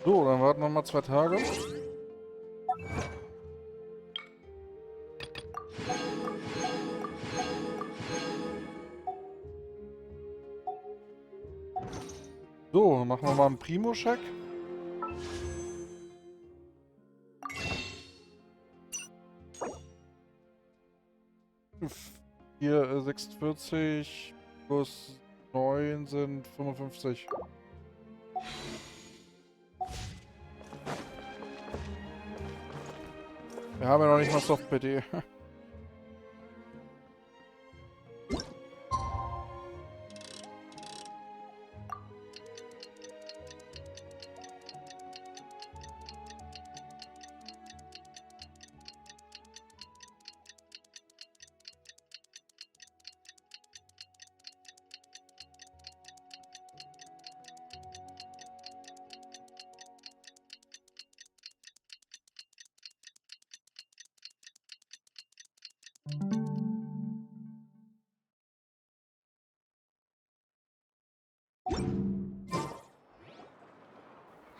So, dann warten wir mal 2 Tage. So, machen wir mal einen Primo-Check. Hier 46 plus 9 sind 55. Wir haben ja noch nicht mal Soft-PD.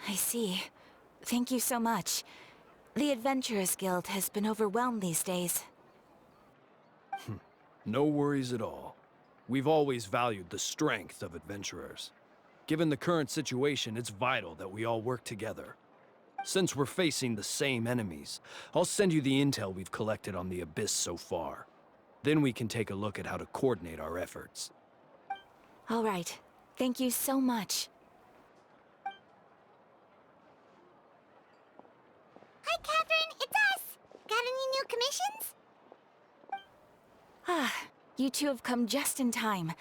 I see. Thank you so much. The Adventurers Guild has been overwhelmed these days. No worries at all. We've always valued the strength of adventurers. Given the current situation, it's vital that we all work together. Since we're facing the same enemies, I'll send you the intel we've collected on the Abyss so far. Then we can take a look at how to coordinate our efforts. All right. Thank you so much. Hi, Catherine. It's us. Got any new commissions? Ah, you two have come just in time.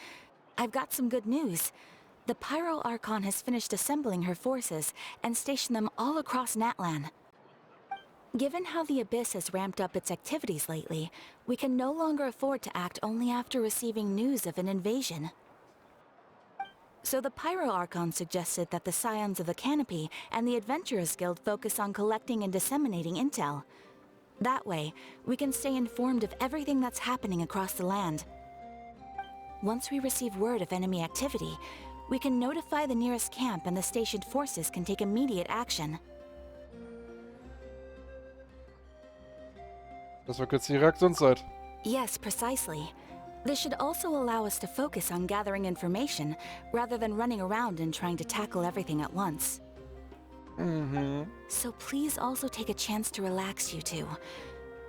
I've got some good news. The Pyro Archon has finished assembling her forces and stationed them all across Natlan. Given how the Abyss has ramped up its activities lately, we can no longer afford to act only after receiving news of an invasion. So the Pyro Archon suggested that the Scions of the Canopy and the Adventurers Guild focus on collecting and disseminating intel. That way, we can stay informed of everything that's happening across the land. Once we receive word of enemy activity, we can notify the nearest camp and the stationed forces can take immediate action. Das verkürzt die Reaktionszeit. Yes, precisely. This should also allow us to focus on gathering information, rather than running around and trying to tackle everything at once. So please also take a chance to relax, you two.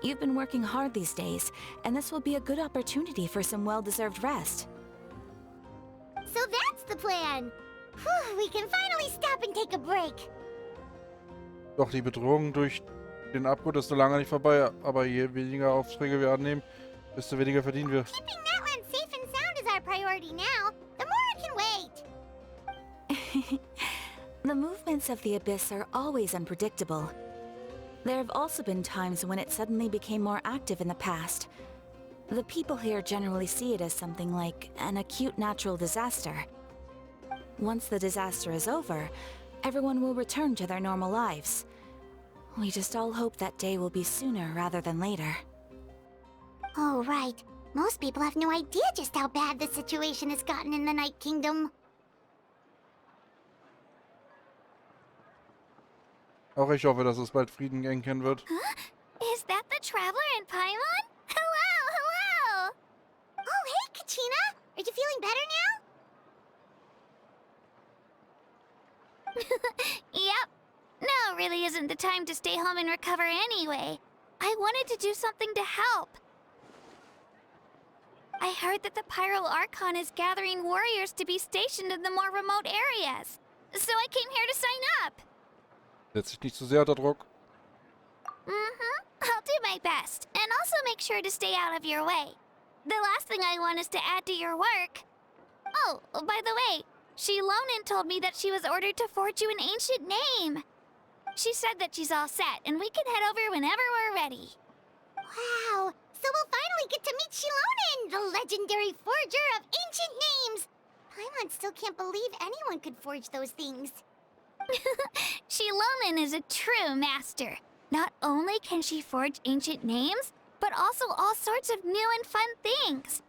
You've been working hard these days, and this will be a good opportunity for some well-deserved rest. So that's the plan. Whew, we can finally stop and take a break. Doch die Bedrohung durch den Abgrund ist noch lange nicht vorbei, aber je weniger Aufträge wir annehmen, desto weniger verdienen wir. Keeping Natlan safe and sound is our priority now. The more it can wait. The movements of the Abyss are always unpredictable. There have also been times when it suddenly became more active in the past. The people here generally see it as something like an acute natural disaster. Once the disaster is over, everyone will return to their normal lives. We just all hope that day will be sooner rather than later. Oh, right. Most people have no idea just how bad the situation has gotten in the Night Kingdom. Auch ich hoffe, dass es bald Frieden einkehren wird. Huh? Is that the Traveler in Paimon? Hello, hello! Oh, hey, Kachina! Are you feeling better now? Yep. Now really isn't the time to stay home and recover anyway. I wanted to do something to help. I heard that the Pyro Archon is gathering warriors to be stationed in the more remote areas. So I came here to sign up. Setz dich nicht zu sehr unter Druck. I'll do my best, and also make sure to stay out of your way. The last thing I want is to add to your work. Oh, by the way, Shilonin told me that she was ordered to forge you an ancient name. She said that she's all set, and we can head over whenever we're ready. Wow, so we'll finally get to meet Shilonin, the legendary forger of ancient names. Paimon still can't believe anyone could forge those things. Shilonin is a true master. Not only can she forge ancient names, but also all sorts of new and fun things.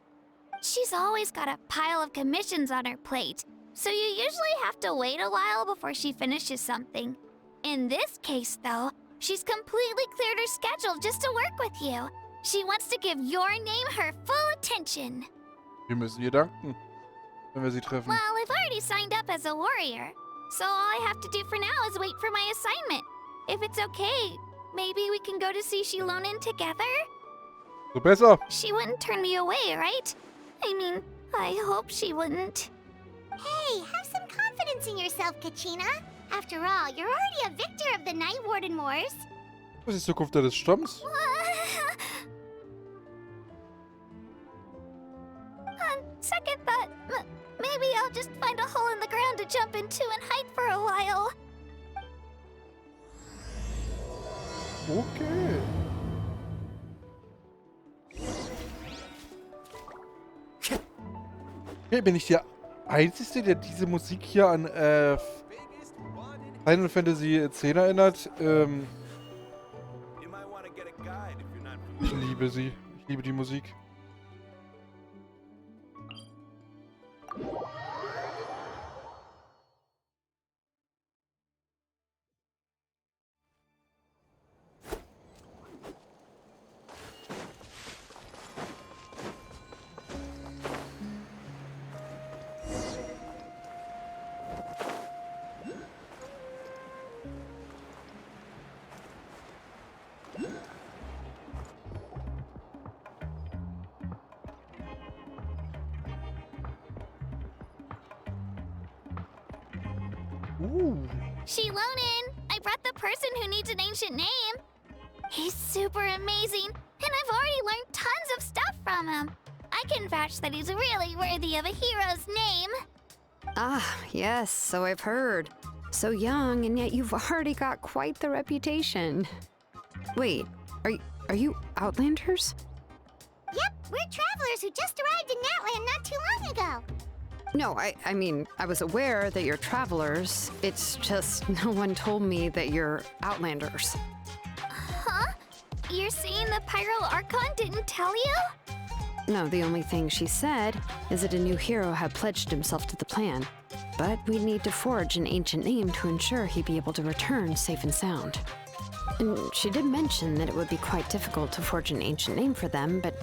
She's always got a pile of commissions on her plate, so you usually have to wait a while before she finishes something. In this case, though, she's completely cleared her schedule just to work with you. She wants to give your name her full attention. Wir müssen ihr danken, wenn wir sie treffen. Well, I've already signed up as a warrior, so all I have to do for now is wait for my assignment. If it's okay, maybe we can go to see Shilonen together? So besser. She wouldn't turn me away, right? I mean, I hope she wouldn't. Hey, have some confidence in yourself, Kachina. After all, you're already a victor of the Night Warden Wars. Was ist die Zukunft des Stamms? On second thought, maybe I'll just find a hole in the ground to jump into and hide for a while. Okay. Okay, bin ich der Einzige, der diese Musik hier an Final Fantasy X erinnert? Ich liebe sie. Ich liebe die Musik. Shilonen, I brought the person who needs an ancient name. He's super amazing, and I've already learned tons of stuff from him. I can vouch that he's really worthy of a hero's name. Ah, yes, so I've heard. So young, and yet you've already got quite the reputation. Wait, are you Outlanders? Yep, we're travelers who just arrived in Natland not too long ago. No, I mean, I was aware that you're travelers. It's just no one told me that you're Outlanders. Huh? You're saying the Pyro Archon didn't tell you? No, the only thing she said is that a new hero had pledged himself to the plan. But we'd need to forge an ancient name to ensure he'd be able to return safe and sound. And she did mention that it would be quite difficult to forge an ancient name for them, but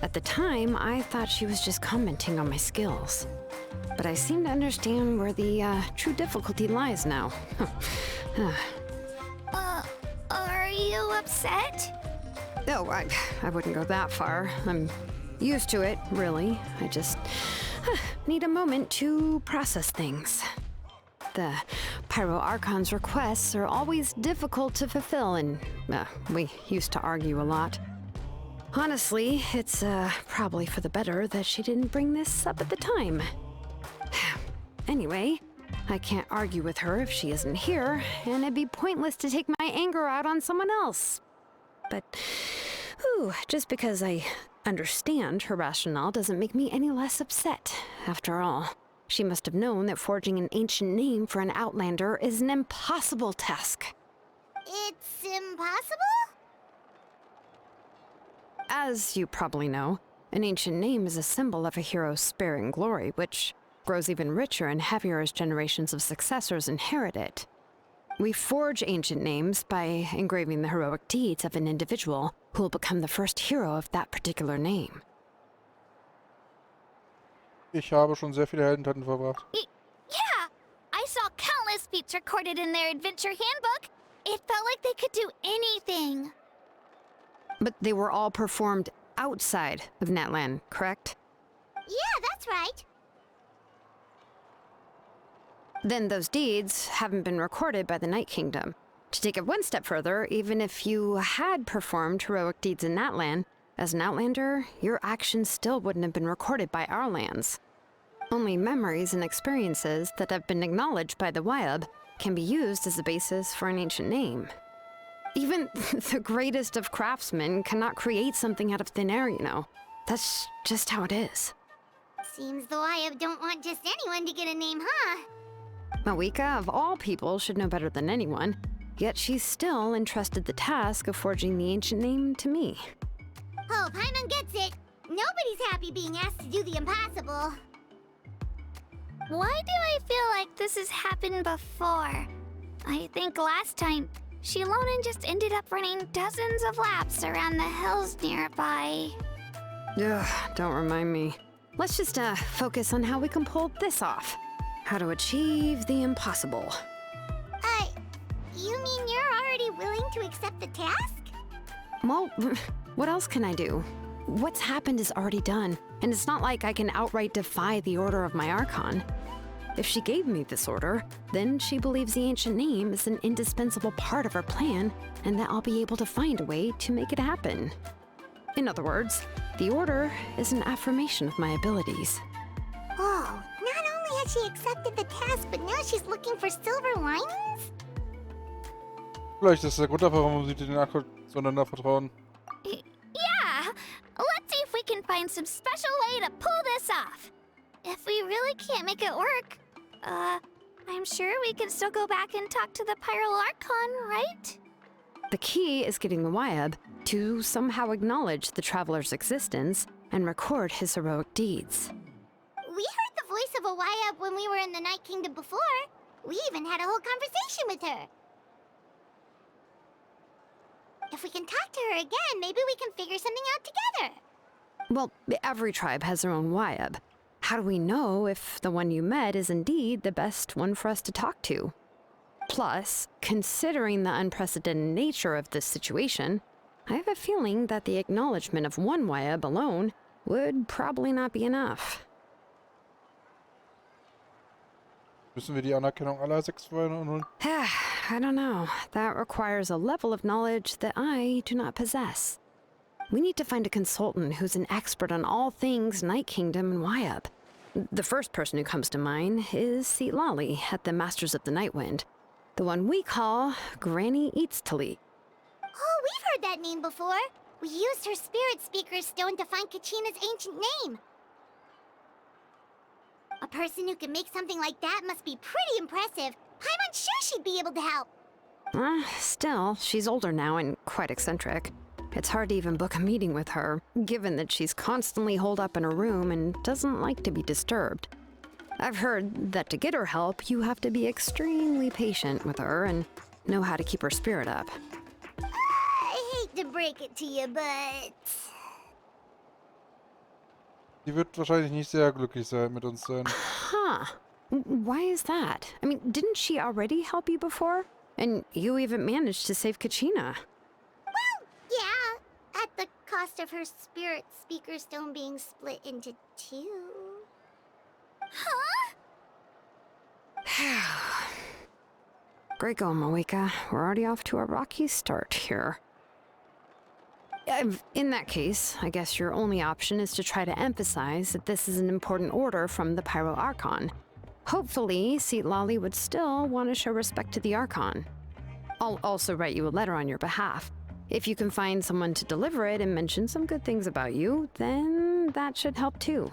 at the time, I thought she was just commenting on my skills. But I seem to understand where the true difficulty lies now. Are you upset? No, I wouldn't go that far. I'm used to it, really. I just need a moment to process things. The Pyro Archon's requests are always difficult to fulfill, and we used to argue a lot. Honestly, it's probably for the better that she didn't bring this up at the time. Anyway, I can't argue with her if she isn't here, and it'd be pointless to take my anger out on someone else. But, just because I understand her rationale doesn't make me any less upset. After all, she must have known that forging an ancient name for an Outlander is an impossible task. It's impossible? As you probably know, an ancient name is a symbol of a hero's sparing glory, which grows even richer and heavier as generations of successors inherit it. We forge ancient names by engraving the heroic deeds of an individual who will become the first hero of that particular name. Ich habe schon sehr viele Heldentaten verbracht. Yeah! I saw countless feats recorded in their adventure handbook. It felt like they could do anything. But they were all performed outside of Natland, correct? Yeah, that's right. Then those deeds haven't been recorded by the Night Kingdom. To take it one step further, even if you had performed heroic deeds in Natland, as an Outlander, your actions still wouldn't have been recorded by our lands. Only memories and experiences that have been acknowledged by the Wyab can be used as a basis for an ancient name. Even the greatest of craftsmen cannot create something out of thin air, you know. That's just how it is. Seems the Wyab don't want just anyone to get a name, huh? Mawika, of all people, should know better than anyone, yet she's still entrusted the task of forging the ancient name to me. Oh, Paimon gets it. Nobody's happy being asked to do the impossible. Why do I feel like this has happened before? I think last time, Shilonen just ended up running dozens of laps around the hills nearby. Ugh, don't remind me. Let's just focus on how we can pull this off. How to achieve the impossible. You mean you're already willing to accept the task? Well, what else can I do? What's happened is already done, and it's not like I can outright defy the order of my Archon. If she gave me this order, then she believes the ancient name is an indispensable part of her plan, and that I'll be able to find a way to make it happen. In other words, the order is an affirmation of my abilities. Oh, not only has she accepted the task, but now she's looking for silver linings? Vielleicht ist der Grund dafür, warum sie den Akku zueinander vertrauen. Yeah! Let's see if we can find some special way to pull this off. If we really can't make it work, I'm sure we can still go back and talk to the Pyral Archon, right? The key is getting the Wyab to somehow acknowledge the traveler's existence and record his heroic deeds. We heard the voice of a Wyab when we were in the Night Kingdom before. We even had a whole conversation with her. If we can talk to her again, maybe we can figure something out together. Well, every tribe has their own Wyab. How do we know if the one you met is indeed the best one for us to talk to? Plus, considering the unprecedented nature of this situation, I have a feeling that the acknowledgement of one Wyab alone would probably not be enough. Müssen wir die Anerkennung aller 6 Freunde holen? I don't know. That requires a level of knowledge that I do not possess. We need to find a consultant who's an expert on all things Night Kingdom and Wyab. The first person who comes to mind is Lali at the Masters of the Nightwind, the one we call Granny Eatstali. Oh, we've heard that name before. We used her Spirit Speaker Stone to find Kachina's ancient name. A person who can make something like that must be pretty impressive. I'm unsure she'd be able to help. Still, she's older now and quite eccentric. It's hard to even book a meeting with her, given that she's constantly holed up in her room and doesn't like to be disturbed. I've heard that to get her help, you have to be extremely patient with her and know how to keep her spirit up. I hate to break it to you, but... Die wird wahrscheinlich nicht sehr glücklich sein mit uns sein. Huh. Why is that? I mean, didn't she already help you before? And you even managed to save Kachina. Well, yeah. At the cost of her Spirit Speaker Stone being split into 2. Huh? Great going, Moeka. We're already off to a rocky start here. In that case, I guess your only option is to try to emphasize that this is an important order from the Pyro Archon. Hopefully, Lali would still want to show respect to the Archon. I'll also write you a letter on your behalf. If you can find someone to deliver it and mention some good things about you, then that should help too.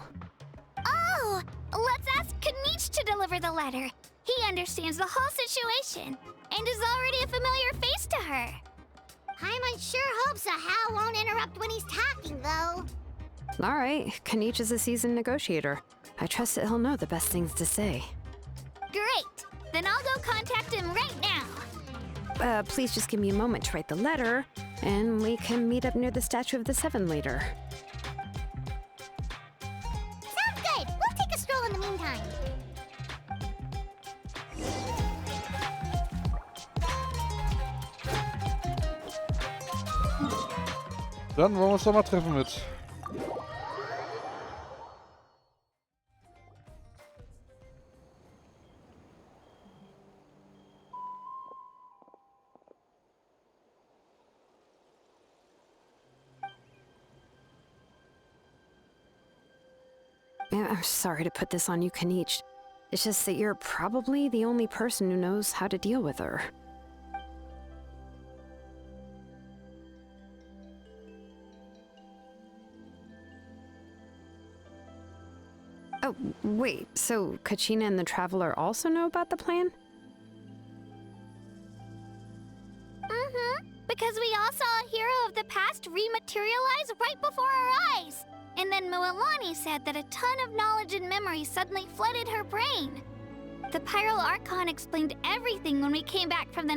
Oh! Let's ask Kanich to deliver the letter. He understands the whole situation, and is already a familiar face to her. Paimon sure hopes a Hal won't interrupt when he's talking, though. All right, Kanich is a seasoned negotiator. I trust that he'll know the best things to say. Great! Then I'll go contact him right now. Please just give me a moment to write the letter, and we can meet up near the Statue of the Seven later. Sounds good. We'll take a stroll in the meantime. Dann wollen wir uns doch mal treffen mit. I'm sorry to put this on you, Kanich. It's just that you're probably the only person who knows how to deal with her. Oh, wait, so Kachina and the Traveler also know about the plan? Mm-hmm. Because we all saw a hero of the past rematerialize right before our eyes. And then Mualani said that a ton of knowledge and memory suddenly flooded her brain. The Pyro Archon explained everything when we came back from the